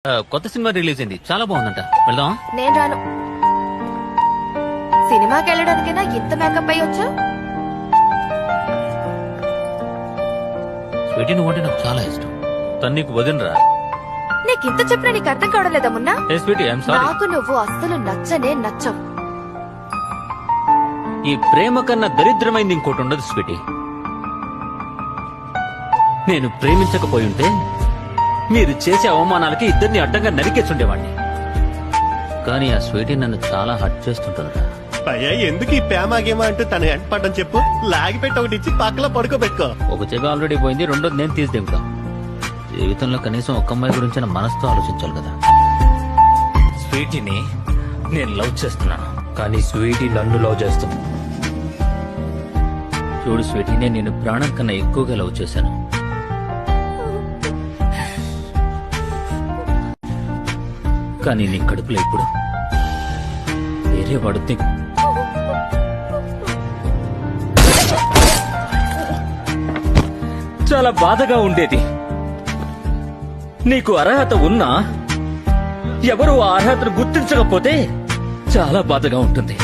కొత్త cinema release అయింది, చాలా బాగుందంట. వెళ్దాం. నేను రాను. సినిమాకి వెళ్ళడానికైనా ఇంత మేకప్ అయ్యి వచ్చా? స్వీటీ నువ్వంటే నాకు చాలా ఇష్టం. తను నీకు వదినరా? నీకు ఇంత చెప్పినా నీకు అర్థం కావడం లేదా మున్నా? Sweety, I'm sorry. నాకు నువ్వు అస్సలు నచ్చవు. ఈ ప్రేమ కన్నా దరిద్రమైంది ఇంకోటి ఉండదు స్వీటీ. నేను ప్రేమించకపోయుంటే మీరు చేసే అవమానాలకి ఇద్దరిని అడ్డంగా నరికేస్తుండేవాడిని. కానీ ఆ స్వీటీ నన్ను చాలా హర్ట్ చేస్తుంటుందా. భయ్యా ఎందుకు ఈ ప్రేమాగేమా అంటూ తన వెంట పడ్డం చెప్పు. లాగి పెట్టి ఒకటి ఇచ్చి పక్కలో పడుకోబెట్టుకో. ఒక చెవి ఆల్రెడీ పోయింది, రెండోది నేను తీసి దింపుతా. జీవితంలో కనీసం ఒక్క అమ్మాయి గురించి మనసుతో ఆలోచించాలి కదా. స్వీటీని నేను లవ్ చేస్తున్నాను, కానీ స్వీటీ నన్ను లవ్ చేస్తుంది. చూడు స్వీటీ, నేను నిన్ను ప్రాణం కన్నా ఎక్కువగా లవ్ చేశాను. కానీ నీ కడుపులో ఇప్పుడు వేరే వాడు చాలా బాధగా ఉండేది. నీకు అర్హత ఉన్నా ఎవరు ఆ అర్హతను గుర్తించకపోతే చాలా బాధగా ఉంటుంది.